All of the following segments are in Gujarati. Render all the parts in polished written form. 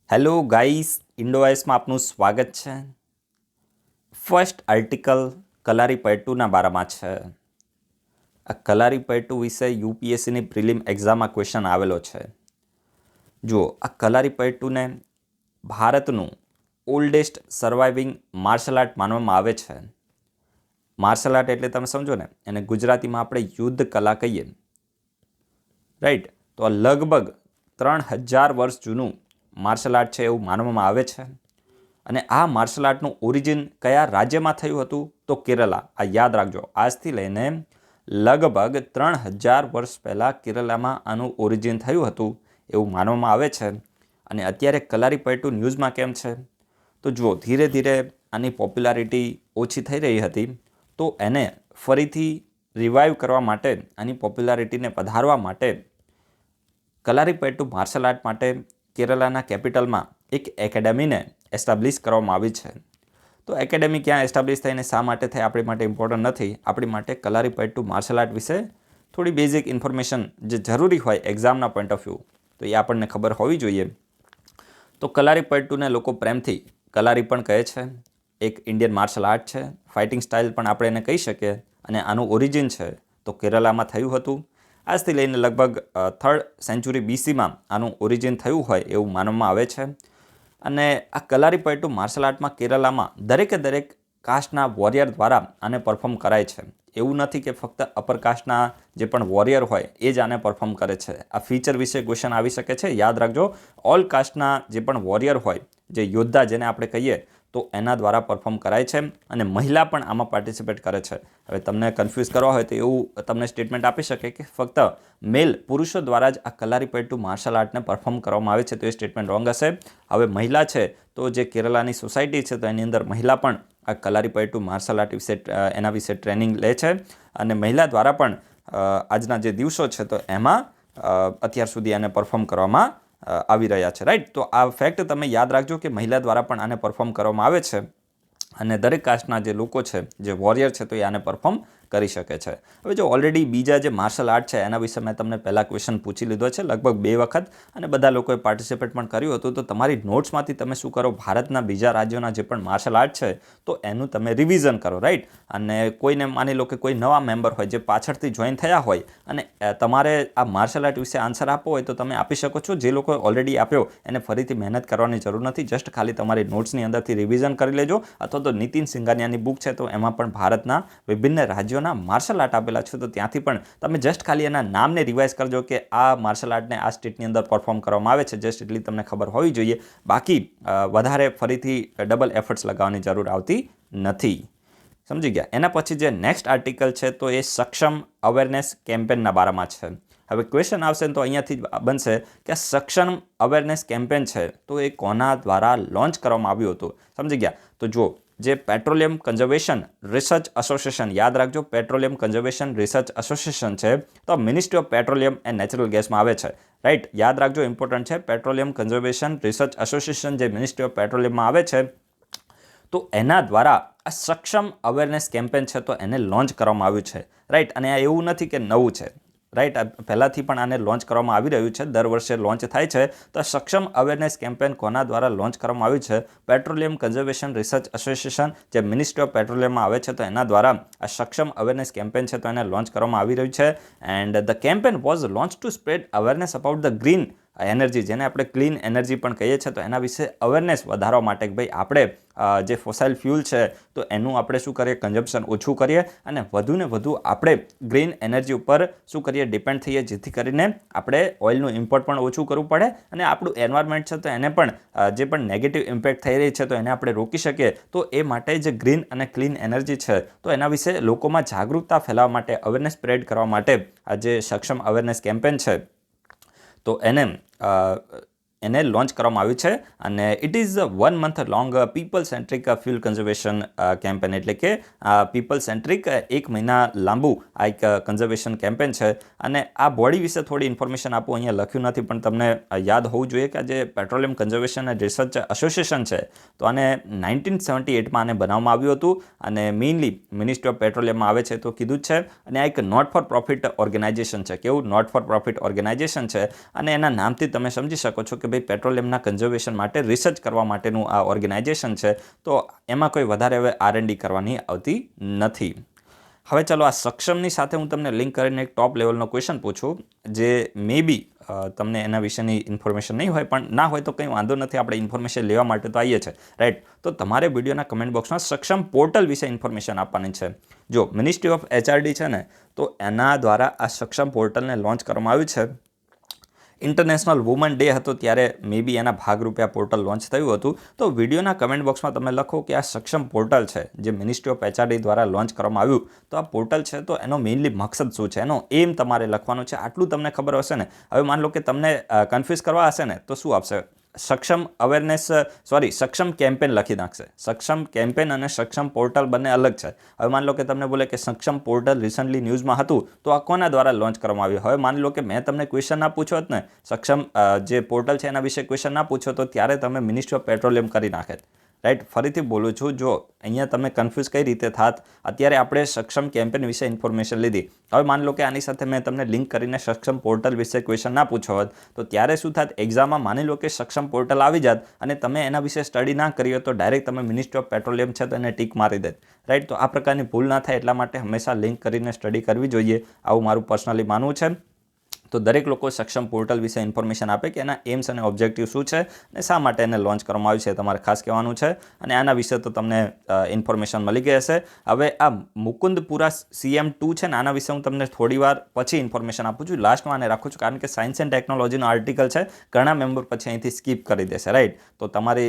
હેલો ગાઈસ, ઇન્ડોવાઇસમાં આપનું સ્વાગત છે. ફર્સ્ટ આર્ટિકલ કલારીપયટ્ટુના બારામાં છે. આ કલારીપયટ્ટુ વિશે યુપીએસસીની પ્રિલિમ એક્ઝામમાં ક્વેશ્ચન આવેલો છે. જુઓ, આ કલારીપયટ્ટુને ભારતનું ઓલ્ડેસ્ટ સર્વાઇવિંગ માર્શલ આર્ટ માનવામાં આવે છે. માર્શલ આર્ટ એટલે તમે સમજો ને, એને ગુજરાતીમાં આપણે યુદ્ધ કલા કહીએ, રાઈટ. તો આ લગભગ 3000 વર્ષ જૂનું માર્શલ આર્ટ છે એવું માનવામાં આવે છે. અને આ માર્શલ આર્ટનું ઓરિજિન કયા રાજ્યમાં થયું હતું? તો કેરલા. આ યાદ રાખજો, આજથી લઈને લગભગ 3000 વર્ષ પહેલાં કેરલામાં આનું ઓરિજિન થયું હતું એવું માનવામાં આવે છે. અને અત્યારે કલારીપયટ્ટુ ન્યૂઝમાં કેમ છે? તો જુઓ, ધીરે ધીરે આની પોપ્યુલારિટી ઓછી થઈ રહી હતી, તો એને ફરીથી રિવાઇવ કરવા માટે, આની પોપ્યુલારિટીને વધારવા માટે કલારીપયટ્ટુ માર્શલ આર્ટ માટે કેરલાના કેપિટલમાં એક એકેડેમીને એસ્ટાબ્લિશ કરવામાં આવી છે. તો એકેડેમી ક્યાં એસ્ટાબ્લિશ થઈને શા માટે થઈ આપણી માટે ઇમ્પોર્ટન્ટ નથી. આપણી માટે કલારીપયટ્ટુ માર્શલ આર્ટ વિશે થોડી બેઝિક ઇન્ફોર્મેશન જે જરૂરી હોય એક્ઝામના પોઈન્ટ ઓફ વ્યૂ, તો એ આપણને ખબર હોવી જોઈએ. તો કલારીપયટ્ટુને લોકો પ્રેમથી કલારી પણ કહે છે. એક ઇન્ડિયન માર્શલ આર્ટ છે, ફાઇટિંગ સ્ટાઇલ પણ આપણે એને કહી શકીએ. અને આનું ઓરિજિન છે તો કેરલામાં થયું હતું. આજથી લઈને લગભગ 3rd સેન્ચુરી બીસીમાં આનું ઓરિજિન થયું હોય એવું માનવામાં આવે છે. અને આ કલારીપયટ્ટુ માર્શલ આર્ટમાં કેરલામાં દરેક કાસ્ટના વોરિયર દ્વારા આને પરફોર્મ કરાય છે. એવું નથી કે ફક્ત અપર કાસ્ટના જે પણ વોરિયર હોય એ જ આને પરફોર્મ કરે છે. આ ફીચર વિશે ક્વેશ્ચન આવી શકે છે, યાદ રાખજો. ઓલ કાસ્ટના જે પણ વોરિયર હોય, જે યોદ્ધા જેને આપણે કહીએ, તો એના દ્વારા પરફોર્મ કરાય છે. અને મહિલા પણ આમાં પાર્ટિસિપેટ કરે છે. હવે તમને કન્ફ્યુઝ કરવા હોય તો એવું તમને સ્ટેટમેન્ટ આપી શકે કે ફક્ત મેલ પુરુષો દ્વારા જ આ કલારીપયટ્ટુ માર્શલ આર્ટને પરફોર્મ કરવામાં આવે છે, તો એ સ્ટેટમેન્ટ રોંગ હશે. હવે મહિલા છે તો જે કેરલાની સોસાયટી છે તો એની અંદર મહિલા પણ આ કલારીપયટ્ટુ માર્શલ આર્ટ વિશે એના વિશે ટ્રેનિંગ લે છે. અને મહિલા દ્વારા પણ આજના જે દિવસો છે તો એમાં અત્યાર સુધી આને પરફોર્મ કરવામાં આવી રહ્યા છે, રાઈટ. તો આ ફેક્ટ તમે યાદ રાખજો કે મહિલા દ્વારા પણ આને પરફોર્મ કરવામાં આવે છે. અને દરેક કાસ્ટના જે લોકો છે, જે વોરિયર છે, તો એ આને પરફોર્મ કરી શકે છે. હવે જો ઓલરેડી બીજા જે માર્શલ આર્ટ છે એના વિશે મેં તમને પહેલાં ક્વેશ્ચન પૂછી લીધો છે, લગભગ 2 વખત, અને બધા લોકોએ પાર્ટિસિપેટ પણ કર્યું હતું. તો તમારી નોટ્સમાંથી તમે શું કરો, ભારતના બીજા રાજ્યોના જે પણ માર્શલ આર્ટ છે તો એનું તમે રિવિઝન કરો, રાઈટ. અને કોઈને માની લો કે કોઈ નવા મેમ્બર હોય જે પાછળથી જોઈન થયા હોય અને તમારે આ માર્શલ આર્ટ વિશે આન્સર આપવો હોય તો તમે આપી શકો છો. જે લોકોએ ઓલરેડી આપ્યો એને ફરીથી મહેનત કરવાની જરૂર નથી. જસ્ટ ખાલી તમારી નોટ્સની અંદરથી રિવિઝન કરી લેજો. અથવા તો નીતિન સિંઘાનિયાની બુક છે તો એમાં પણ ભારતના વિભિન્ન રાજ્યોના માર્શલ આર્ટ આપેલા છે, તો ત્યાંથી પણ તમે જસ્ટ ખાલી એના નામને રિવાઇઝ કરજો કે આ માર્શલ આર્ટને આ સ્ટેટની અંદર પરફોર્મ કરવામાં આવે છે. જસ્ટ એટલી તમને ખબર હોવી જોઈએ. બાકી વધારે ફરીથી ડબલ એફર્ટ્સ લગાવવાની જરૂર આવતી નથી. સમજી ગયા? એના પછી જે નેક્સ્ટ આર્ટિકલ છે તો એ સક્ષમ અવેરનેસ કેમ્પેનના બારામાં છે. હવે ક્વેશ્ચન આવશે તો અહીંયાથી જ બનશે કે સક્ષમ અવેરનેસ કેમ્પેન છે તો એ કોના દ્વારા લોન્ચ કરવામાં આવ્યું હતું? સમજી ગયા? તો જુઓ, જે પેટ્રોલિયમ કન્ઝર્વેશન રિસર્ચ એસોસિએશન, યાદ રાખજો, પેટ્રોલિયમ કન્ઝર્વેશન રિસર્ચ એસોસિએશન છે તો ministry of petroleum and natural ગેસમાં આવે છે, રાઈટ. યાદ રાખજો, ઇમ્પોર્ટન્ટ છે. પેટ્રોલિયમ કન્ઝર્વેશન રિસર્ચ એસોસિએશન જે મિનિસ્ટ્રી ઓફ પેટ્રોલિયમમાં આવે છે, તો એના દ્વારા આ સક્ષમ અવેરનેસ કેમ્પેન છે તો એને લોન્ચ કરવામાં આવ્યું છે, રાઈટ. અને આ એવું નથી કે નવું છે, રાઈટ. પહેલાંથી પણ આને લોન્ચ કરવામાં આવી રહ્યું છે, દર વર્ષે લોન્ચ થાય છે. તો સક્ષમ અવેરનેસ કેમ્પેન કોના દ્વારા લોન્ચ કરવામાં આવ્યું છે? પેટ્રોલિયમ કન્ઝર્વેશન રિસર્ચ એસોસિએશન જે મિનિસ્ટ્રી ઓફ પેટ્રોલિયમમાં આવે છે તો એના દ્વારા આ સક્ષમ અવેરનેસ કેમ્પેન છે તો એને લોન્ચ કરવામાં આવી રહ્યું છે. And the campaign was launch two spread awareness about the green energy, જેને આપણે ક્લીન એનર્જી પણ કહીએ છીએ, તો એના વિશે અવેરનેસ વધારવા માટે કે ભાઈ આપણે જે ફોસાઇલ ફ્યુલ છે તો એનું આપણે શું કરીએ, કન્ઝમ્પશન ઓછું કરીએ અને વધુને વધુ આપણે ગ્રીન એનર્જી ઉપર શું કરીએ, ડિપેન્ડ થઈએ, જેથી કરીને આપણે ઓઇલનું ઇમ્પોર્ટ પણ ઓછું કરવું પડે અને આપણું એન્વાયરમેન્ટ છે તો એને પણ જે પણ નેગેટિવ ઇમ્પેક્ટ થઈ રહી છે તો એને આપણે રોકી શકીએ. તો એ માટે જે ગ્રીન અને ક્લીન એનર્જી છે તો એના વિશે લોકોમાં જાગૃતતા ફેલાવવા માટે, અવેરનેસ સ્પ્રેડ કરવા માટે આ જે સક્ષમ અવેરનેસ કેમ્પેન છે તો એને લોન્ચ કરવામાં આવ્યું છે. અને it is 1 month long people centric fuel conservation campaign, એટલે કે પીપલ સેન્ટ્રિક 1 મહિના લાંબુ આ એક કન્ઝર્વેશન કેમ્પેન છે. અને આ બોડી વિશે થોડી ઇન્ફોર્મેશન આપું, અહીંયા લખ્યું નથી પણ તમને યાદ હોવું જોઈએ કે આ જે petroleum conservation and research association છે તો આને 1978માં આને બનાવવામાં આવ્યું હતું. અને મેઇનલી મિનિસ્ટ્રી ઓફ પેટ્રોલિયમમાં આવે છે તો કીધું જ છે. અને આ એક નોટ ફોર પ્રોફિટ ઓર્ગેનાઇઝેશન છે. કેવું? નોટ ફોર પ્રોફિટ ઓર્ગેનાઇઝેશન છે. અને એના નામથી તમે સમજી શકો છો કે ભાઈ પેટ્રોલિયમના કન્ઝર્વેશન માટે રિસર્ચ કરવા માટેનું આ ઓર્ગેનાઇઝેશન છે, તો એમાં કોઈ વધારે હવે R&D કરવાની આવતી નથી. હવે ચાલો આ સક્ષમની સાથે હું તમને લિંક કરીને એક ટોપ લેવલનો ક્વેશ્ચન પૂછું, જે મે બી તમને એના વિશેની ઇન્ફોર્મેશન નહીં હોય, પણ ના હોય તો કંઈ વાંધો નથી, આપણે ઇન્ફોર્મેશન લેવા માટે તો આવીએ છીએ, રાઈટ. તો તમારે વિડીયોના કમેન્ટ બોક્સમાં સક્ષમ પોર્ટલ વિશે ઇન્ફોર્મેશન આપવાની છે. જો મિનિસ્ટ્રી ઓફ HRD છે ને, તો એના દ્વારા આ સક્ષમ પોર્ટલને લોન્ચ કરવામાં આવ્યું છે. ઇન્ટરનેશનલ વુમન ડે હતો ત્યારે મે બી એના ભાગરૂપે આ પોર્ટલ લોન્ચ થયું હતું. તો વિડીયોના કમેન્ટ બોક્સમાં તમે લખો કે આ સક્ષમ પોર્ટલ છે જે મિનિસ્ટ્રી ઓફ HRD દ્વારા લોન્ચ કરવામાં આવ્યું. તો આ પોર્ટલ છે તો એનો મેઇનલી મકસદ શું છે, એનો એમ તમારે લખવાનું છે. આટલું તમને ખબર હશે ને. હવે માન લો કે તમને કન્ફ્યુઝ કરવા હશે ને, તો શું આપશે? સક્ષમ સક્ષમ કેમ્પેન લખી નાખશે. સક્ષમ કેમ્પેન અને સક્ષમ પોર્ટલ બંને અલગ છે. હવે માન લો કે તમને બોલે કે સક્ષમ પોર્ટલ રિસન્ટલી ન્યૂઝમાં હતું, તો આ કોના દ્વારા લોન્ચ કરવામાં આવ્યું? હવે માન લો કે મેં તમને ક્વેશ્ચન ના પૂછ્યો હોત ને, સક્ષમ જે પોર્ટલ છે એના વિશે ક્વેશ્ચન ના પૂછ્યો, તો ત્યારે તમે મિનિસ્ટ્રી ઓફ પેટ્રોલિયમ કરી નાખે, રાઈટ. ફરીથી બોલું છું, જો અહીંયા તમે કન્ફ્યુઝ કઈ રીતે થાત. અત્યારે આપણે સક્ષમ કેમ્પેન વિશે ઇન્ફોર્મેશન લીધી. હવે માન લો કે આની સાથે મેં તમને લિંક કરીને સક્ષમ પોર્ટલ વિશે ક્વેશ્ચન ના પૂછ્યો હોત, તો ત્યારે શું થાત? એક્ઝામમાં માની લો કે સક્ષમ પોર્ટલ આવી જાત અને તમે એના વિશે સ્ટડી ના કરી હોય, તો ડાયરેક્ટ તમે મિનિસ્ટ્રી ઓફ પેટ્રોલિયમ છે તો એને ટીક મારી દેત, રાઈટ. તો આ પ્રકારની ભૂલ ના થાય એટલા માટે હંમેશા લિંક કરીને સ્ટડી કરવી જોઈએ, આવું મારું પર્સનલી માનવું છે. તો દરેક લોકો સક્ષમ પોર્ટલ વિશે ઇન્ફોર્મેશન આપે કે એના એમ્સ અને ઓબ્જેક્ટિવ શું છે અને શા માટે એને લોન્ચ કરવામાં આવ્યું છે, તમારે ખાસ કહેવાનું છે. અને આના વિશે તો તમને ઇન્ફોર્મેશન મળી ગઈ હશે. હવે આ મુકુંદપુરા CM2 છે ને, આના વિશે હું તમને થોડી વાર પછી ઇન્ફોર્મેશન આપું છું. લાસ્ટમાં આને રાખું છું કારણ કે સાયન્સ એન્ડ ટેકનોલોજીનો આર્ટિકલ છે, ઘણા મેમ્બર પછી અહીંથી સ્કીપ કરી દેશે, રાઈટ. તો તમારે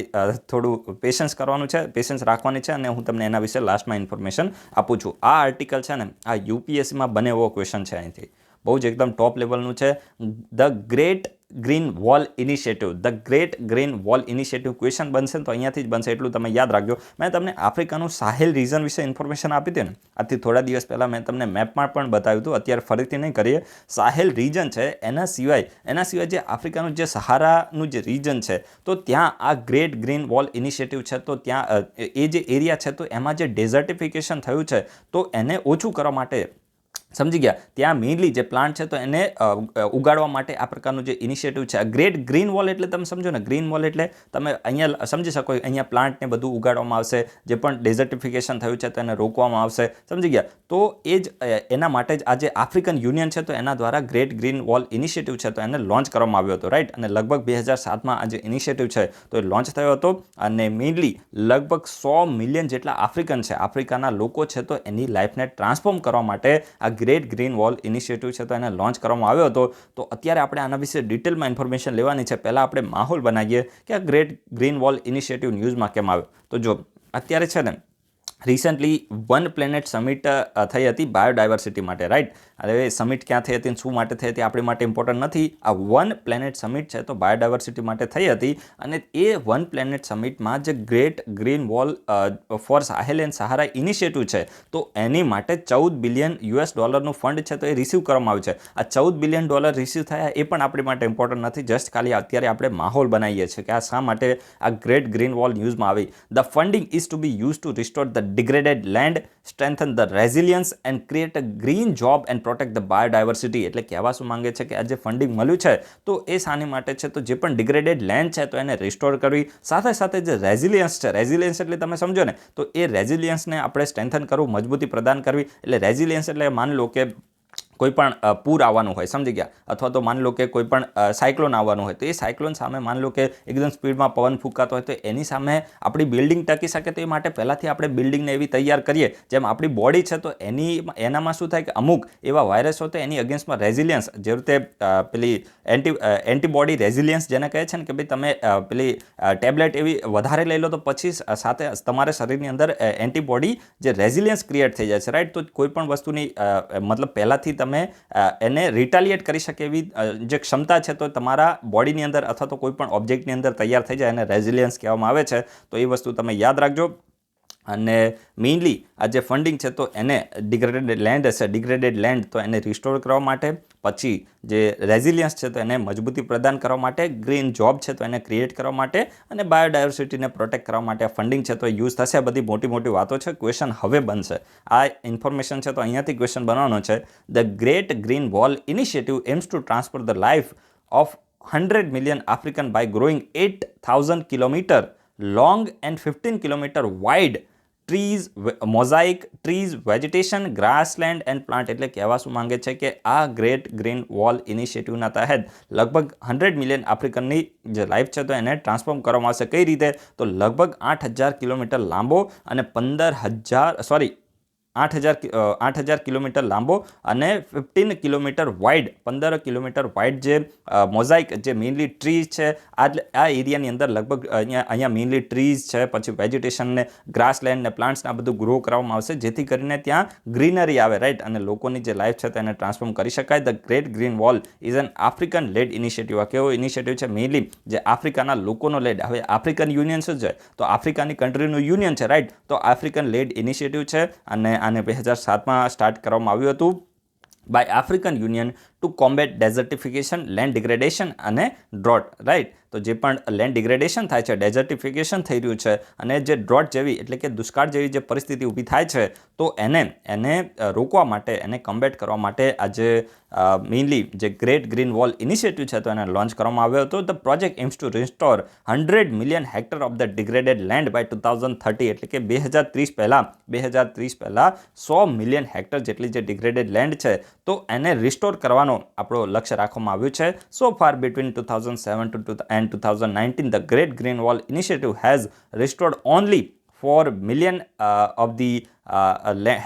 થોડું પેશન્સ કરવાનું છે, પેશન્સ રાખવાની છે, અને હું તમને એના વિશે લાસ્ટમાં ઇન્ફોર્મેશન આપું છું. આ આર્ટિકલ છે ને, આ UPSCમાં બને એવો ક્વેશ્ચન છે. અહીંથી બહુ જ એકદમ ટોપ લેવલનું છે. The great green wall initiative, the great green wall initiative question બનશે ને, તો અહીંયાથી જ બનશે, એટલું તમે યાદ રાખજો. મેં તમને આફ્રિકાનું સાહેલ રીજન વિશે ઇન્ફોર્મેશન આપી હતી ને, આથી થોડા દિવસ પહેલાં મેં તમને મેપમાં પણ બતાવ્યું હતું, અત્યારે ફરીથી નહીં કરીએ. સાહેલ રીજન છે, એના સિવાય જે આફ્રિકાનું જે સહારાનું જે રીજન છે, તો ત્યાં આ ગ્રેટ ગ્રીન વોલ ઇનિશિયેટિવ છે, તો ત્યાં એ જે એરિયા છે, તો એમાં જે ડેઝર્ટિફિકેશન થયું છે, તો એને ઓછું કરવા માટે, સમજી ગયા, ત્યાં મેઇનલી જે પ્લાન્ટ છે તો એને ઉગાડવા માટે આ પ્રકારનું જે ઇનિશિયેટિવ છે. ગ્રેટ ગ્રીન વોલ એટલે તમે સમજો ને, ગ્રીન વોલ એટલે તમે અહીંયા સમજી શકો, અહીંયા પ્લાન્ટને બધું ઉગાડવામાં આવશે, જે પણ ડેઝર્ટિફિકેશન થયું છે તો એને રોકવામાં આવશે, સમજી ગયા. તો એ જ એના માટે જ આજે આફ્રિકન યુનિયન છે તો એના દ્વારા ગ્રેટ ગ્રીન વોલ ઇનિશિયેટિવ છે તો એને લોન્ચ કરવામાં આવ્યો હતો, રાઈટ. અને લગભગ 2007માં આ જે ઇનિશિયેટિવ છે તો એ લોન્ચ થયો હતો. અને મેઇનલી લગભગ 100 મિલિયન જેટલા આફ્રિકન છે, આફ્રિકાના લોકો છે, તો એની લાઈફને ટ્રાન્સફોર્મ કરવા માટે આ ગ્રેટ ગ્રીન વોલ ઇનિશિયેટિવ છે તો એને લોન્ચ કરવામાં આવ્યો હતો. તો અત્યારે આપણે આના વિશે ડિટેલમાં ઇન્ફોર્મેશન લેવાની છે. પહેલાં આપણે માહોલ બનાવીએ કે આ ગ્રેટ ગ્રીન વોલ ઇનિશિયેટિવ ન્યૂઝમાં કેમ આવ્યો. તો જો અત્યારે છે ને, રિસન્ટલી વન પ્લેનેટ સમિટ થઈ હતી બાયોડાયવર્સિટી માટે, રાઈટ. હવે સમિટ ક્યાં થઈ હતી, શું માટે થઈ હતી, આપણી માટે ઇમ્પોર્ટન્ટ નથી. આ વન પ્લેનેટ સમિટ છે તો બાયોડાયવર્સિટી માટે થઈ હતી. અને એ વન પ્લેનેટ સમિટમાં જે great green wall for Sahel and Sahara initiative છે, તો એની માટે $14 બિલિયન ફંડ છે તો એ રિસીવ કરવામાં આવ્યું છે. આ $14 બિલિયન રિસીવ થયા એ પણ આપણી માટે ઇમ્પોર્ટન્ટ નથી, જસ્ટ ખાલી અત્યારે આપણે માહોલ બનાવીએ છીએ કે આ શા માટે આ ગ્રેટ ગ્રીન વોલ ન્યૂઝમાં આવી. The funding is to be use to restore the degraded land, strengthen the resilience and create a green job and protect the biodiversity. એટલે કહેવા શું માંગે છે કે આ જે ફંડિંગ મળ્યું છે તો એ શાની માટે છે, તો જે પણ ડિગ્રેડેડ લેન્ડ છે તો એને રિસ્ટોર કરવી, સાથે સાથે જે રેઝિલિયન્સ છે, રેઝિલિયન્સ એટલે તમે સમજો ને, તો એ રેઝિલિયન્સને આપણે સ્ટ્રેન્થન કરવું, મજબૂતી પ્રદાન કરવી. એટલે રેઝિલિયન્સ એટલે માની લો કે કોઈ પણ પૂર આવવાનું હોય, સમજી ગયા, અથવા તો માની લો કે કોઈ પણ સાયક્લોન આવવાનું હોય, તો એ સાયક્લોન સામે માની લો કે એકદમ સ્પીડમાં પવન ફૂંકાતો હોય, તો એની સામે આપણી બિલ્ડિંગ ટકી શકે, તો એ માટે પહેલાંથી આપણે બિલ્ડિંગને એવી તૈયાર કરીએ. જેમ આપણી બોડી છે તો એનામાં શું થાય કે અમુક એવા વાયરસ હોય તો એની અગેન્સ્ટમાં રેઝિલિયન્સ, જે રીતે પેલી એન્ટીબોડી રેઝિલિયન્સ જેને કહે છે ને, કે ભાઈ તમે પેલી ટેબ્લેટ એવી વધારે લઈ લો તો પછી સાથે તમારા શરીરની અંદર એન્ટીબોડી જે રેઝિલિયન્સ ક્રિએટ થઈ જાય છે, રાઈટ. તો કોઈ પણ વસ્તુની મતલબ પહેલાંથી તમે એને રિટાલિએટ કરી શકે એવી જે ક્ષમતા છે તો તમારા બોડીની અંદર અથવા તો કોઈ પણ ઓબ્જેક્ટની અંદર તૈયાર થઈ જાય, એને રેઝિલિયન્સ કહેવામાં આવે છે. તો એ વસ્તુ તમે યાદ રાખજો. અને મેઇનલી આ જે ફંડિંગ છે તો એને ડિગ્રેડેડ લેન્ડ હશે, ડિગ્રેડેડ લેન્ડ તો એને રિસ્ટોર કરવા માટે, પછી જે રેઝિલિયન્સ છે તો એને મજબૂતી પ્રદાન કરવા માટે, ગ્રીન જોબ છે તો એને ક્રિએટ કરવા માટે, અને બાયોડાયવર્સિટીને પ્રોટેક્ટ કરવા માટે આ ફંડિંગ છે તો યુઝ થશે. આ બધી મોટી મોટી વાતો છે. ક્વેશ્ચન હવે બનશે, આ ઇન્ફોર્મેશન છે તો અહીંયાથી ક્વેશ્ચન બનવાનો છે. The great green wall initiative aims to transfer the life of 100 million African by growing 8,000 kilometer long and 15 kilometer wide trees mosaic trees vegetation grassland and plant એટલે કહેવા શું માંગે છે કે આ ગ્રેટ ગ્રીન વોલ ઇનિશિયેટિવના તહેત લગભગ 100 મિલિયન આફ્રિકનની જે લાઈફ છે તો એને ટ્રાન્સફોર્મ કરવામાં આવશે. કઈ રીતે? તો લગભગ 8,000 કિલોમીટર લાંબો અને 8,000 કિલોમીટર લાંબો અને 15 કિલોમીટર વાઇડ 15 કિલોમીટર વાઇડ જે મોઝાઇક જે મેઇનલી ટ્રીઝ છે આ એરિયાની અંદર લગભગ અહીંયા મેઇનલી ટ્રીઝ છે, પછી વેજીટેશન ને ગ્રાસલેન્ડ ને પ્લાન્ટ્સ ને આ બધું ગ્રો કરવામાં આવશે જેથી કરીને ત્યાં ગ્રીનરી આવે, રાઈટ, અને લોકોની જે લાઈફ છે તેને ટ્રાન્સફોર્મ કરી શકાય. The great green wall is an African led initiative. આ કેવો ઇનિશિયેટિવ છે? મેઇનલી જે આફ્રિકાના લોકોનો લેડ. હવે આફ્રિકન યુનિયન શું છે? તો આફ્રિકાની કન્ટ્રીનું યુનિયન છે, રાઈટ. તો આફ્રિકન લેડ ઇનિશિયેટિવ છે અને આને 2007માં સ્ટાર્ટ કરવામાં આવ્યું હતું by African union to combat desertification, land degradation અને ડ્રોટ, રાઈટ. તો જે પણ લેન્ડ ડિગ્રેડેશન થાય છે, ડેઝર્ટિફિકેશન થઈ રહ્યું છે અને જે ડ્રોટ જેવી એટલે કે દુષ્કાળ જેવી જે પરિસ્થિતિ ઊભી થાય છે તો એને રોકવા માટે, એને કમ્બેટ કરવા માટે આજે મેઇનલી જે ગ્રેટ ગ્રીન વોલ ઇનિશિયેટિવ છે તો એને લોન્ચ કરવામાં આવ્યો હતો. The project aims to restore 100 million hectare of the degraded land by 2030 એટલે કે 2030 પહેલાં 100 મિલિયન હેક્ટર જેટલી જે ડિગ્રેડેડ લેન્ડ છે તો એને રિસ્ટોર કરવાનો આપણો લક્ષ્ય રાખવામાં આવ્યું છે. સો far between 2007 and 2019 the Great Green Wall Initiative has restored only 4 million of the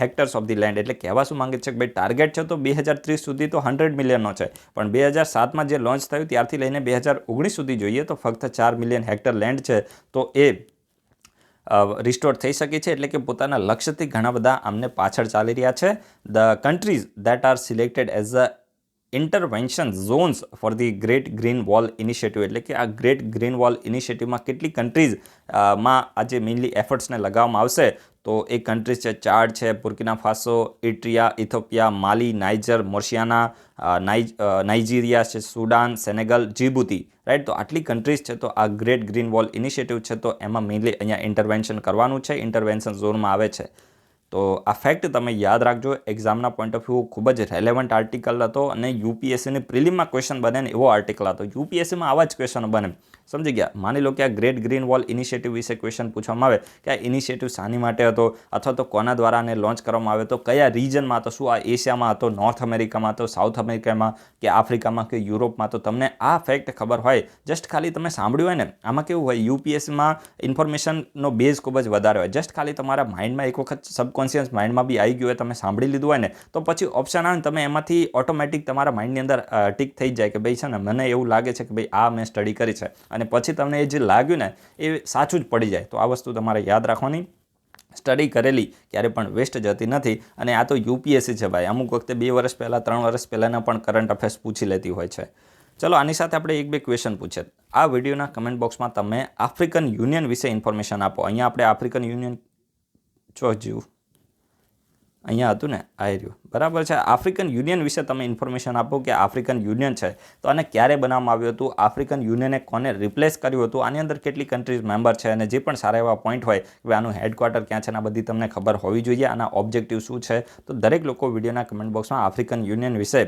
hectares of the land. એટલે કહેવા શું માંગે છે કે ભાઈ ટાર્ગેટ છે તો 2030 સુધી તો 100 મિલિયનનો છે, પણ 2007માં જે લોન્ચ થયું ત્યારથી લઈને 2019 સુધી જોઈએ તો ફક્ત 4 મિલિયન હેક્ટર લેન્ડ છે તો એ રિસ્ટોર થઈ શકે છે. એટલે કે પોતાના લક્ષ્યથી ઘણા બધા આમને પાછળ ચાલી રહ્યા છે. The countries that are selected as a intervention zones for the great green wall initiative એટલે કે આ ગ્રેટ ગ્રીન વોલ ઇનિશિયેટિવમાં કેટલી કન્ટ્રીઝમાં આજે મેઇનલી એફર્ટ્સને લગાવવામાં આવશે તો એ કન્ટ્રીઝ છે ચાડ છે, બુર્કિના ફાસો, ઇટ્રિયા, ઇથોપિયા, માલી, નાઇજર, મોર્શિયાના, નાઇજીરિયા છે, સુડાન, સેનેગલ, જીબુતી, રાઈટ. તો આટલી કન્ટ્રીઝ છે તો આ ગ્રેટ ગ્રીન વોલ ઇનિશિયેટિવ છે તો એમાં મેઇનલી અહીંયા ઇન્ટરવેન્શન કરવાનું છે, ઇન્ટરવેન્શન ઝોનમાં આવે છે. તો આ ફેક્ટ તમે યાદ રાખજો. એક્ઝામના પોઈન્ટ ઓફ વ્યૂ ખૂબ જ રેલેવન્ટ આર્ટિકલ હતો અને યુપીએસસીની પ્રિલિમમાં ક્વેશ્ચન બને ને એવો આર્ટિકલ હતો. યુપીએસસીમાં આવા જ ક્વેશ્ચનો બને, સમજી ગયા. માની લો કે આ ગ્રેટ ગ્રીન વોલ ઇનિશિયેટિવ વિશે ક્વેશ્ચન પૂછવામાં આવે કે આ ઇનિશિયેટિવ શાની માટે હતો અથવા તો કોના દ્વારા આને લોન્ચ કરવામાં આવ્યો, તો કયા રિજનમાં હતો, શું આ એશિયામાં હતો, નોર્થ અમેરિકામાં હતો, સાઉથ અમેરિકામાં કે આફ્રિકામાં કે યુરોપમાં, તો તમને આ ફેક્ટ ખબર હોય, જસ્ટ ખાલી તમે સાંભળ્યું હોય ને. આમાં કેવું હોય, યુપીએસસીમાં ઇન્ફોર્મેશનનો બેઝ ખૂબ જ વધારે હોય. જસ્ટ ખાલી તમારા માઇન્ડમાં એક વખત સબકોન્શિયસ માઇન્ડમાં બી આવી ગયું હોય, તમે સાંભળી લીધું હોય ને, તો પછી ઓપ્શન આવે ને તમે એમાંથી ઓટોમેટિક તમારા માઇન્ડની અંદર ટીક થઈ જાય કે ભાઈ છે ને મને એવું લાગે છે કે ભાઈ આ મેં સ્ટડી કરી છે અને પછી તમને એ જે લાગ્યું ને એ સાચું જ પડી જાય. તો આ વસ્તુ તમારે યાદ રાખવાની. સ્ટડી કરેલી ક્યારે પણ વેસ્ટ જતી નથી અને આ તો યુપીએસસી છે ભાઈ. અમુક વખતે 2 વર્ષ પહેલાં 3 વર્ષ પહેલાંના પણ કરંટ અફેર્સ પૂછી લેતી હોય છે. ચલો આની સાથે આપણે 1-2 ક્વેશ્ચન પૂછે. આ વિડીયોના કમેન્ટ બોક્સમાં તમે આફ્રિકન યુનિયન વિશે ઇન્ફોર્મેશન આપો. અહીંયા આપણે આફ્રિકન યુનિયન જોયું, અહીંયા હતું ને, આ રહ્યું, બરાબર છે. આફ્રિકન યુનિયન વિશે તમે ઇન્ફોર્મેશન આપો કે આફ્રિકન યુનિયન છે તો આને ક્યારે બનાવવામાં આવ્યું હતું, આફ્રિકન યુનિયને કોને રિપ્લેસ કર્યું હતું, આની અંદર કેટલી કન્ટ્રીઝ મેમ્બર છે અને જે પણ સારા એવા પોઈન્ટ હોય કે આનું હેડક્વાર્ટર ક્યાં છે ને આ બધી તમને ખબર હોવી જોઈએ. આના ઓબ્જેક્ટિવ શું છે, તો દરેક લોકો વિડીયોના કમેન્ટ બોક્સમાં આફ્રિકન યુનિયન વિશે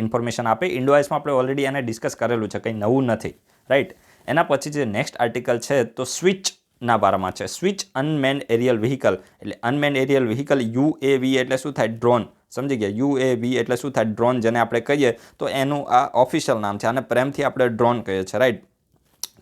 ઇન્ફોર્મેશન આપે. ઇન્ડોવાઇસમાં આપણે ઓલરેડી એને ડિસ્કસ કરેલું છે, કંઈ નવું નથી, રાઈટ. એના પછી જે નેક્સ્ટ આર્ટિકલ છે તો સ્વિચ ના બારામાં છે. સ્વિચ અનમેન્ડ એરિયલ વ્હીકલ એટલે અનમેન્ડ એરિયલ વ્હીકલ યુએવી એટલે શું થાય, ડ્રોન. સમજી ગયા. યુએવી એટલે શું થાય, ડ્રોન જેને આપણે કહીએ તો એનું આ ઓફિશિયલ નામ છે અને પ્રેમથી આપણે ડ્રોન કહીએ છીએ, રાઈટ.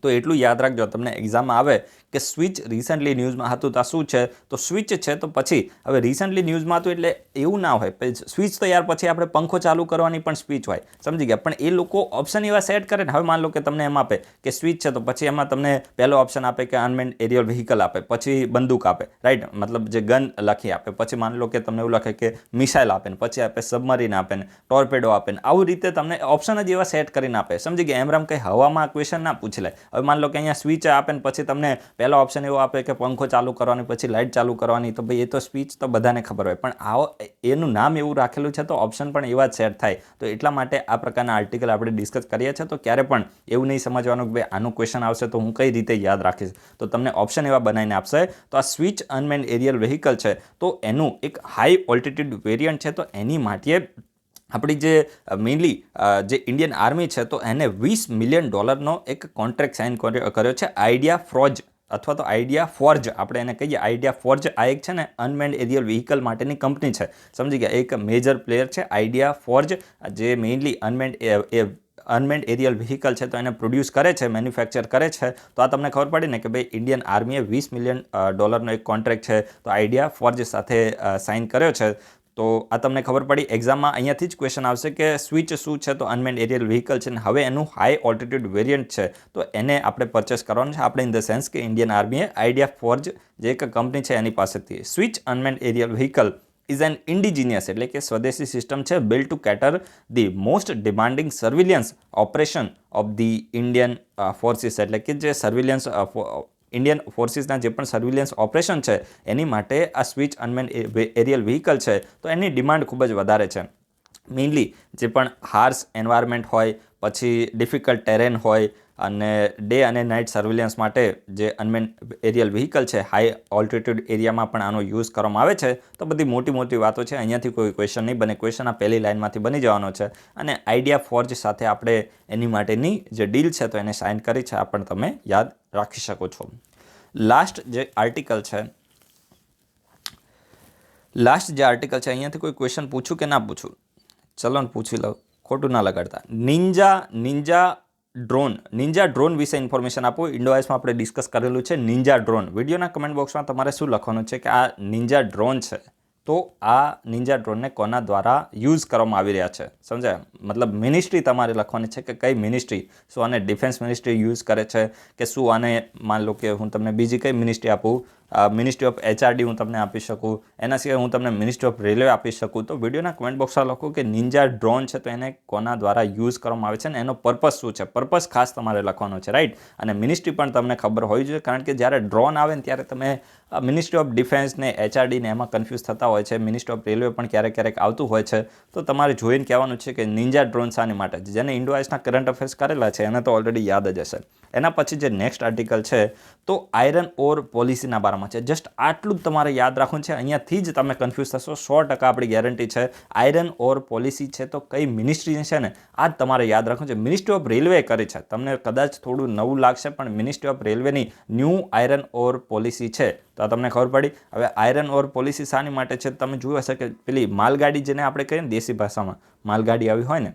તો એટલું યાદ રાખજો, તમને એક્ઝામમાં આવે કે સ્વિચ રિસન્ટલી ન્યૂઝમાં હતું તો આ શું છે, તો સ્વિચ છે. તો પછી હવે રિસન્ટલી ન્યૂઝમાં હતું એટલે એવું ના હોય સ્વિચ, તો યાર પછી આપણે પંખો ચાલુ કરવાની પણ સ્વિચ હોય, સમજી ગયા. પણ એ લોકો ઓપ્શન એવા સેટ કરે ને, હવે માન લો કે તમને એમ આપે કે સ્વિચ છે તો પછી એમાં તમને પહેલો ઓપ્શન આપે કે અનમેન્ડ એરિયલ વ્હીકલ આપે, પછી બંદૂક આપે, રાઈટ, મતલબ જે ગન લખી આપે, પછી માન લો કે તમને એવું લખે કે મિસાઇલ આપે ને પછી આપે સબમરીન આપે ને ટોર્પેડો આપે ને, આવી રીતે તમને ઓપ્શન જ એવા સેટ કરીને આપે, સમજી ગયા. એમ કંઈ હવામાં ક્વેશ્ચન ના પૂછી લે. હવે માન લો કે અહીંયા સ્વિચ આપે ને પછી તમને પહેલો ઓપ્શન એવો આપે કે પંખો ચાલુ કરવાની પછી લાઇટ ચાલુ કરવાની, તો ભાઈ એ તો સ્વિચ તો બધાને ખબર હોય, પણ આવો એનું નામ એવું રાખેલું છે તો ઓપ્શન પણ એવા જ સેટ થાય. તો એટલા માટે આ પ્રકારના આર્ટિકલ આપણે ડિસ્કસ કરીએ છીએ. તો ક્યારે પણ એવું નહીં સમજવાનું કે ભાઈ આનું ક્વેશ્ચન આવશે તો હું કઈ રીતે યાદ રાખીશ, તો તમને ઓપ્શન એવા બનાવીને આપશે. તો આ સ્વિચ અનમેન્ડ એરિયલ વ્હીકલ છે તો એનું એક હાઈ ઓલ્ટિટ્યુડ વેરિયન્ટ છે, તો એની માટે આપણી જે મેઇનલી જે ઇન્ડિયન આર્મી છે તો એને $20 મિલિયન એક કોન્ટ્રાક્ટ સાઇન કર્યો છે આઈડિયા ફ્રોજ અથવા તો આઈડિયા ફોર્જ આપણે એને કહીએ. આઈડિયા ફોર્જ આ એક છે ને અનમેન્ડ એરિયલ વ્હીકલ માટેની કંપની છે, સમજી ગયા. એક મેજર પ્લેયર છે આઈડિયા ફોર્જ, જે મેઇનલી અનમેન્ડ એરિયલ વ્હીકલ છે તો એને પ્રોડ્યુસ કરે છે, મેન્યુફેક્ચર કરે છે. તો આ તમને ખબર પડી ને કે ભાઈ ઇન્ડિયન આર્મીએ $20 મિલિયન એક કોન્ટ્રાક્ટ છે તો આઈડિયા ફોર્જ સાથે સાઇન કર્યો છે. તો આ તમને ખબર પડી. એક્ઝામમાં અહીંયાથી જ ક્વેશ્ચન આવશે કે સ્વિચ શું છે, તો અનમેન્ડ એરિયલ વ્હીકલ છે ને હવે એનું હાઈ ઓલ્ટિટ્યુડ વેરિયન્ટ છે તો એને આપણે પરચેસ કરવાનું છે. આપણે ઇન ધ સેન્સ કે ઇન્ડિયન આર્મીએ આઈડિયા ફોર્જ જે એક કંપની છે એની પાસેથી. Switch unmanned aerial vehicle is an indigenous એટલે કે સ્વદેશી સિસ્ટમ છે build to cater the most demanding surveillance operation of the Indian forces એટલે કે જે સર્વિલિયન્સ ઇન્ડિયન ફોર્સિસના જે પણ સર્વિલિયન્સ ઓપરેશન છે એની માટે આ સ્વિચ અનમેન્ડ એરિયલ વ્હીકલ છે તો એની ડિમાન્ડ ખૂબ જ વધારે છે. મેઇનલી જે પણ હાર્શ એન્વાયરમેન્ટ હોય, પછી ડિફિકલ્ટ ટેરેન હોય અને ડે અને નાઇટ સર્વિલિયન્સ માટે જે અનમેન્ડ એરિયલ વ્હીકલ છે હાઈ ઓલ્ટિટ્યુડ એરિયામાં પણ આનો યુઝ કરવામાં આવે છે. તો બધી મોટી મોટી વાતો છે, અહીંયાથી કોઈ ક્વેશ્ચન નહીં બને. ક્વેશ્ચન આ પહેલી લાઇનમાંથી બની જવાનો છે અને આઈડિયા ફોર્જ સાથે આપણે એની માટેની જે ડીલ છે તો એને સાઇન કરી છે, આ પણ તમે યાદ રાખી શકો છો. લાસ્ટ જે આર્ટિકલ છે અહીંયાથી કોઈ ક્વેશ્ચન પૂછું કે ના પૂછું? ચલો ને પૂછી લઉં, ખોટું ના લગાડતા. નિંજા ડ્રોન વિશે ઇન્ફોર્મેશન આપો. ઇન્ડોઆઈસમાં આપણે ડિસ્કસ કરેલું છે નિંજા ડ્રોન. વિડીયોના કમેન્ટ બોક્સમાં તમારે શું લખવાનું છે કે આ નિંજા ડ્રોન છે તો આ નિંજા ડ્રોનને કોના દ્વારા યુઝ કરવામાં આવી રહ્યા છે, સમજાય? મતલબ મિનિસ્ટ્રી તમારે લખવાની છે કે કઈ મિનિસ્ટ્રી. શું આને ડિફેન્સ મિનિસ્ટ્રી યુઝ કરે છે કે શું આને માન લો કે હું તમને બીજી કઈ મિનિસ્ટ્રી આપું, મિનિસ્ટ્રી ઓફ HRD હું તમને આપી શકું, એના સિવાય હું તમને મિનિસ્ટ્રી ઓફ રેલવે આપી શકું. તો વિડીયોના કમેન્ટ બોક્સમાં લખો કે નિંજા ડ્રોન છે તો એને કોના દ્વારા યુઝ કરવામાં આવે છે ને એનો પર્પસ શું છે. પર્પસ ખાસ તમારે લખવાનો છે, રાઈટ? અને મિનિસ્ટ્રી પણ તમને ખબર હોવી જોઈએ, કારણ કે જ્યારે ડ્રોન આવે ને ત્યારે તમે મિનિસ્ટ્રી ઓફ ડિફેન્સ ને HRD ને એમાં કન્ફ્યુઝ થતા હોય છે. મિનિસ્ટ્રી ઓફ રેલવે પણ ક્યારેક આવતું હોય છે. તો તમારે જોઈને કહેવાનું છે કે નિંજા ડ્રોન શાની માટે. જેને ઇન્ડોઆઈસના કરંટ અફેર્સ કરેલા છે એને તો ઓલરેડી યાદ જ હશે. એના પછી જે નેક્સ્ટ આર્ટિકલ છે તો આયરન ઓર પોલિસીના બારામાં છે. જસ્ટ આટલું જ તમારે યાદ રાખવું છે. અહીંયાથી જ તમે કન્ફ્યુઝ થશો, 100% આપણી ગેરંટી છે. આયરન ઓર પોલિસી છે તો કઈ મિનિસ્ટ્રી છે ને આ જ તમારે યાદ રાખવું છે. મિનિસ્ટ્રી ઓફ રેલવે કરી છે. તમને કદાચ થોડું નવું લાગશે પણ મિનિસ્ટ્રી ઓફ રેલવેની ન્યૂ આયરન ઓર પોલિસી છે તો આ તમને ખબર પડી. હવે આયરન ઓર પોલિસી શાની માટે છે તમે જોયું હશે કે પેલી માલગાડી જેને આપણે કહીએ ને દેશી ભાષામાં માલગાડી આવી હોય ને,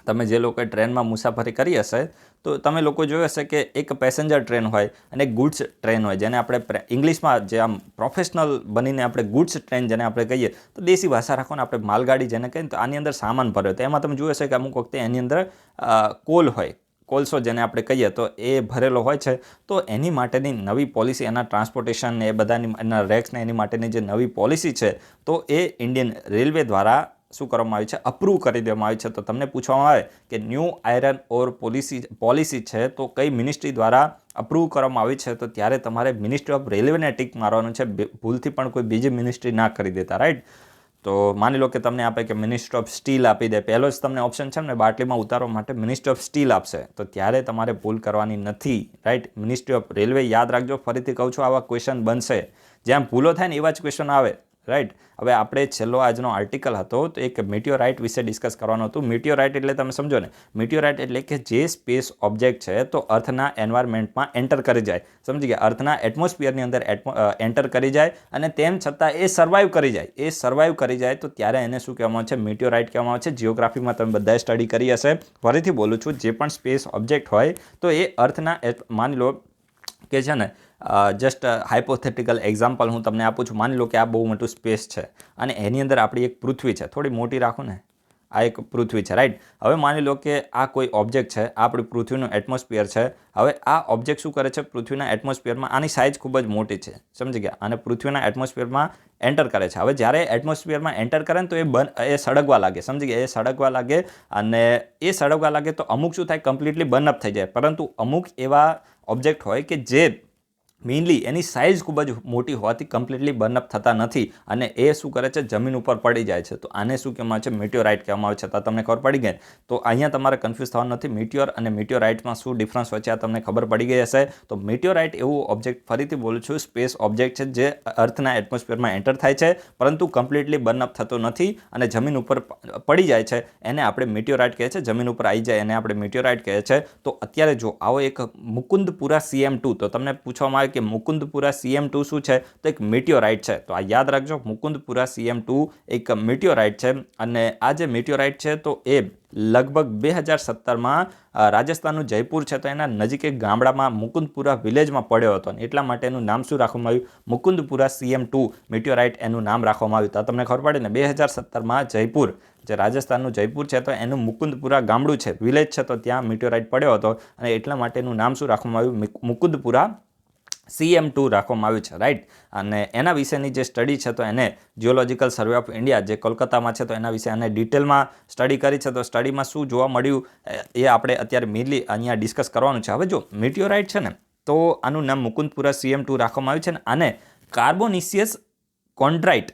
તમે જે લોકોએ ટ્રેનમાં મુસાફરી કરી હશે તો તમે લોકો જોયું હશે કે એક પેસેન્જર ટ્રેન હોય અને એક ગુડ્સ ટ્રેન હોય, જેને આપણે ઇંગ્લિશમાં જે આમ પ્રોફેશનલ બનીને આપણે ગુડ્સ ટ્રેન જેને આપણે કહીએ તો દેશી ભાષા રાખો ને આપણે માલગાડી જેને કહીએ તો આની અંદર સામાન ભર્યો. તો એમાં તમે જોયું હશે કે અમુક વખતે એની અંદર કોલ હોય, કોલસો જેને આપણે કહીએ તો એ ભરેલો હોય છે. તો એની માટેની નવી પોલિસી, એના ટ્રાન્સપોર્ટેશન ને એ બધાની એના રેક્સ ને એની માટેની જે નવી પોલિસી છે તો એ ઇન્ડિયન રેલવે દ્વારા શું કરવામાં આવી છે, અપ્રૂવ કરી દેવામાં આવી છે. તો તમને પૂછવામાં આવે કે ન્યૂ આયરન ઓર પોલિસી છે તો કઈ મિનિસ્ટ્રી દ્વારા અપ્રૂવ કરવામાં આવી છે, તો ત્યારે તમારે મિનિસ્ટ્રી ઓફ રેલવેને ટીક મારવાનું છે. ભૂલથી પણ કોઈ બીજી મિનિસ્ટ્રી ના કરી દેતા, રાઈટ? તો માની લો કે તમને આપે કે મિનિસ્ટ્રી ઓફ સ્ટીલ આપી દે, પહેલો જ તમને ઓપ્શન છે ને બાટલીમાં ઉતારવા માટે મિનિસ્ટ્રી ઓફ સ્ટીલ આપશે, તો ત્યારે તમારે ભૂલ કરવાની નથી, રાઈટ? મિનિસ્ટ્રી ઓફ રેલવે યાદ રાખજો. ફરીથી કહું છું, આવા ક્વેશ્ચન બનશે, જ્યાં ભૂલો થાય ને એવા જ ક્વેશ્ચન આવે, રાઈટ? હવે આપણે છેલ્લો આજનો આર્ટિકલ હતો તો એક મિટિયોરાઇટ વિશે ડિસ્કસ કરવાનું હતું. મિટિયોરાઇટ એટલે તમે સમજો ને, મિટિયોરાઇટ એટલે કે જે સ્પેસ ઓબ્જેક્ટ છે તો અર્થના એન્વાયરમેન્ટમાં એન્ટર કરી જાય, સમજી ગયા? અર્થના એટમોસ્ફિયરની અંદર એન્ટર કરી જાય અને તેમ છતાં એ સર્વાઈવ કરી જાય તો ત્યારે એને શું કહેવામાં આવે છે? મિટિયોરાઇટ કહેવામાં આવે છે. જિયોગ્રાફીમાં તમે બધાએ સ્ટડી કરી હશે. ફરીથી બોલું છું, જે પણ સ્પેસ ઓબ્જેક્ટ હોય તો એ અર્થના માની લો કે છે ને જસ્ટ હાઇપોથેટિકલ એક્ઝામ્પલ હું તમને આપું છું. માની લો કે આ બહુ મોટું સ્પેસ છે અને એની અંદર આપણી એક પૃથ્વી છે, થોડી મોટી રાખું ને, આ એક પૃથ્વી છે, રાઈટ? હવે માની લો કે આ કોઈ ઓબ્જેક્ટ છે, આ આપણી પૃથ્વીનું એટમોસ્ફિયર છે. હવે આ ઓબ્જેક્ટ શું કરે છે? પૃથ્વીના એટમોસ્ફિયરમાં, આની સાઇઝ ખૂબ જ મોટી છે, સમજી ગયા? અને પૃથ્વીના એટમોસ્ફિયરમાં એન્ટર કરે છે. હવે જ્યારે એટમોસ્ફિયરમાં એન્ટર કરે ને તો એ સળગવા લાગે, સમજી ગયા? એ સળગવા લાગે અને એ સળગવા લાગે તો અમુક શું થાય? કમ્પ્લીટલી બર્ન અપ થઈ જાય. પરંતુ અમુક એવા ઓબ્જેક્ટ હોય કે જે મેઇનલી એની સાઇઝ ખૂબ જ મોટી હોવાથી કમ્પ્લીટલી બર્નઅપ થતા નથી અને એ શું કરે છે, જમીન ઉપર પડી જાય છે. તો આને શું કહેવામાં આવે છે, મેટિયોરાઇટ કહેવામાં આવે છે. તો તમને ખબર પડી ગઈ. તો અહીંયા તમારે કન્ફ્યુઝ થવાનું નથી. મેટિયોર અને મેટિયોરાઇટમાં શું ડિફરન્સ હોય છે આ તમને ખબર પડી ગઈ હશે. તો મેટિયોરાઇટ એવું ઓબ્જેક્ટ, ફરીથી બોલું છું, સ્પેસ ઓબ્જેક્ટ છે જે અર્થના એટમોસ્ફિયરમાં એન્ટર થાય છે પરંતુ કમ્પ્લીટલી બર્નઅપ થતો નથી અને જમીન ઉપર પડી જાય છે. એને આપણે મેટિયોરાઇટ કહે છે. જમીન ઉપર આવી જાય એને આપણે મેટિયોરાઇટ કહે છે. તો અત્યારે જો આવો એક મુકુંદપુરા CM2, તો તમને પૂછવામાં આવે કે મુકુંદપુરા CM2 શું છે, તો એક મેટિયોરાઇટ છે. તો આ યાદ રાખજો, મુકુંદપુરા CM2 એક મેટિયોરાઇટ છે અને આ જે મેટિયોરાઇટ છે તો એ લગભગ 2017માં રાજસ્થાનનું જયપુર છે તો એના નજીક એક ગામડામાં મુકુંદપુરા વિલેજમાં પડ્યો હતો અને એટલા માટે એનું નામ શું રાખવામાં આવ્યું, મુકુંદપુરા CM2 મેટિયોરાઇટ એનું નામ રાખવામાં આવ્યું. તો તમને ખબર પડે ને, 2017માં જયપુર, જે રાજસ્થાનનું જયપુર છે તો એનું મુકુંદપુરા ગામડું છે, વિલેજ છે, તો ત્યાં મેટિયોરાઇટ પડ્યો હતો અને એટલા માટે એનું નામ શું રાખવામાં આવ્યું, મુકુંદપુરા CM2 રાખવામાં આવ્યું છે. રાઈટ. અને એના વિશેની જે સ્ટડી છે તો એને જિયોલોજિકલ સર્વે ઓફ ઇન્ડિયા જે કોલકાતામાં છે તો એના વિશે આને ડિટેલમાં સ્ટડી કરી છે. તો સ્ટડીમાં શું જોવા મળ્યું એ આપણે અત્યારે મેઇનલી અહીંયા ડિસ્કસ કરવાનું છે. હવે જો મેટિયોરાઇટ છે ને, તો આનું નામ મુકુંદપુરા CM2 રાખવામાં આવ્યું છે ને આને કાર્બોનિસિયસ કોન્ડ્રાઇટ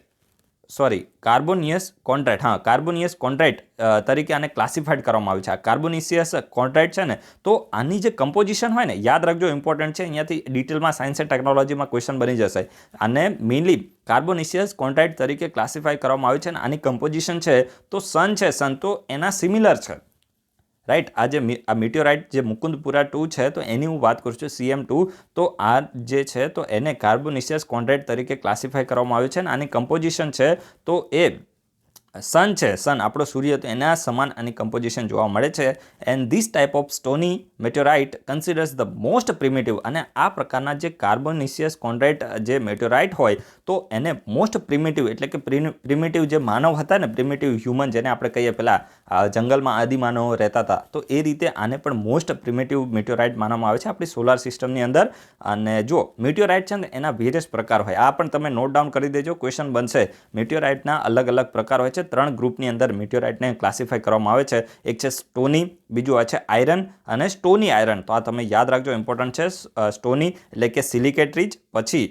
તરીકે આને ક્લાસિફાઈડ કરવામાં આવ્યું છે. આ કાર્બોનિસિયસ કોન્ડ્રાઇટ છે ને, તો આની જે કમ્પોઝિશન હોય ને, યાદ રાખજો, ઇમ્પોર્ટન્ટ છે, અહીંયાથી ડિટેલમાં સાયન્સ એન્ડ ટેકનોલોજીમાં ક્વેશ્ચન બની જશે. આને મેઇનલી કાર્બોનિસિયસ કોન્ડ્રાઇટ તરીકે ક્લાસિફાઈ કરવામાં આવ્યું છે અને આની કમ્પોઝિશન છે તો સન છે, સન તો એના સિમિલર છે. રાઈટ. આ મેટિયોરાઇટ જે મુકુંદપુરા 2 છે તો એની હું વાત કરું છું, CM2, તો આ જે છે તો એને કાર્બોનિસિયસ કોન્ડ્રાઇટ તરીકે ક્લાસિફાઈ કરવામાં આવ્યું છે અને આની કમ્પોઝિશન છે તો એ સન છે, સન આપણો સૂર્ય, તો એના સમાન આની કમ્પોઝિશન જોવા મળે છે. And this type of stony meteorite considers the most primitive, અને આ પ્રકારના જે કાર્બોનિસિયસ કોન્ડ્રાઇટ જે મેટિયોરાઇટ હોય તો એને મોસ્ટ પ્રિમિટિવ, એટલે કે પ્રિમિટિવ જે માનવ હતા ને, પ્રિમિટિવ હ્યુમન જેને આપણે કહીએ, પેલા જંગલમાં આદિમાનવો રહેતા હતા, તો એ રીતે આને પણ મોસ્ટ પ્રિમિટિવ મેટિયોરાઇટ માનવામાં આવે છે આપણી સોલાર સિસ્ટમની અંદર. અને જો મેટિયોરાઇટ છે ને એના વેરિયસ પ્રકાર હોય, આ પણ તમે નોટ ડાઉન કરી દેજો, ક્વેશ્ચન બનશે. મેટિયોરાઇટના અલગ અલગ પ્રકાર હોય છે. 3 ગ્રુપની અંદર મેટિયોરાઇટને ક્લાસિફાઈ કરવામાં આવે છે. એક છે સ્ટોની, બીજું આ છે આયરન અને સ્ટોની આયરન. તો આ તમે યાદ રાખજો, ઇમ્પોર્ટન્ટ છે. સ્ટોની એટલે કે સિલિકેટ રીચ, પછી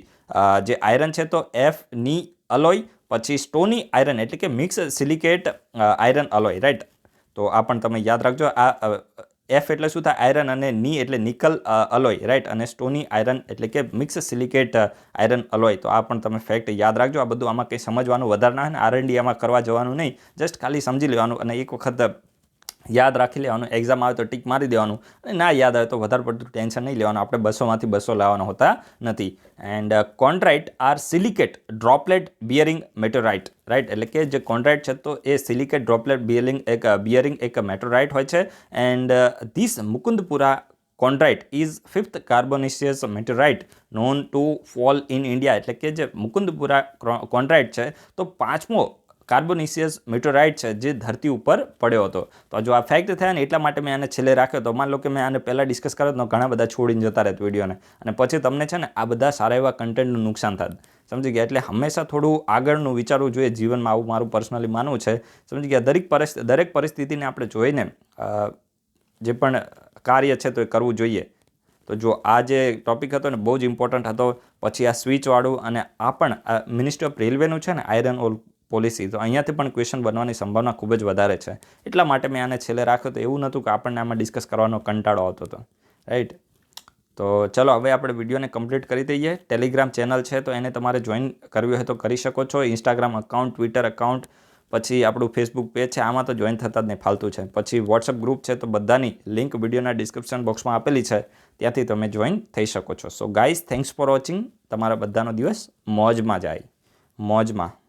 જે આયરન છે તો F-ની અલોય, પછી સ્ટોની આયરન એટલે કે મિક્સ સિલિકેટ આયરન અલોય. રાઈટ. તો આ પણ તમે યાદ રાખજો. આ F એટલે શું થાય, આયરન, અને ની એટલે નિકલ અલોય. રાઈટ. અને સ્ટોની આયરન એટલે કે મિક્સ સિલિકેટ આયરન અલોય. તો આ પણ તમે ફેક્ટ યાદ રાખજો. આ બધું આમાં કંઈ સમજવાનું વધારે ના હોય, R&D આમાં કરવા જવાનું નહીં, જસ્ટ ખાલી સમજી લેવાનું અને એક વખત યાદ રાખી લેવાનું. એક્ઝામ આવે તો ટીક મારી દેવાનું, અને ના યાદ આવે તો વધારે પડતું ટેન્શન નહીં લેવાનું. આપણે 200માંથી 200 લાવવાના હોતા નથી. And chondrite are silicate droplet bearing meteorite. Right. એટલે કે જે કોન્ડ્રાઇટ છે તો એ સિલિકેટ ડ્રોપલેટ બિયરિંગ એક મેટિયોરાઇટ હોય છે. And this Mukundpura chondrite is 5th carbonaceous meteorite known to fall in India. એટલે કે જે મુકુંદપુરા કોન્ડ્રાઇટ છે તો 5મો કાર્બોનિસિયસ મેટિયોરાઇટ છે જે ધરતી ઉપર પડ્યો હતો. તો જો આ ફેક્ટ થયા ને એટલા માટે મેં આને છેલ્લે રાખ્યો. તો માન લો કે મેં આને પહેલાં ડિસ્કસ કર્યો તો ઘણા બધા છોડીને જતા રહેત વિડીયોને, અને પછી તમને છે ને આ બધા સારા એવા કન્ટેન્ટનું નુકસાન થાય. સમજી ગયા? એટલે હંમેશા થોડું આગળનું વિચારવું જોઈએ જીવનમાં, આવું મારું પર્સનલી માનવું છે. સમજી ગયા? દરેક પરિસ્થિતિને આપણે જોઈને જે પણ કાર્ય છે તો એ કરવું જોઈએ. તો જો આ જે ટોપિક હતો ને બહુ જ ઇમ્પોર્ટન્ટ હતો. પછી આ સ્વિચવાળું, અને આ પણ મિનિસ્ટ્રી ઓફ રેલવેનું છે ને, આયરન ઓર પોલિસી, તો અહીંયાથી પણ ક્વેશ્ચન બનવાની સંભાવના ખૂબ જ વધારે છે. એટલા માટે મેં આને છેલ્લે રાખ્યો. તો એવું નહોતું કે આપણને આમાં ડિસ્કસ કરવાનો કંટાળો આવતો હતો. રાઈટ. તો ચલો હવે આપણે વિડીયોને કમ્પ્લીટ કરી દઈએ. ટેલિગ્રામ ચેનલ છે તો એને તમારે જોઈન કરવી હોય તો કરી શકો છો. ઇન્સ્ટાગ્રામ અકાઉન્ટ, ટ્વિટર અકાઉન્ટ, પછી આપણું ફેસબુક પેજ છે, આમાં તો જોઈન થતા જ નહીં, ફાલતું છે. પછી વોટ્સઅપ ગ્રુપ છે, તો બધાની લિંક વિડીયોના ડિસ્ક્રિપ્શન બોક્સમાં આપેલી છે, ત્યાંથી તમે જોઈન થઈ શકો છો. So guys, thanks for watching. તમારા બધાનો દિવસ મોજમાં જાય, મોજમાં.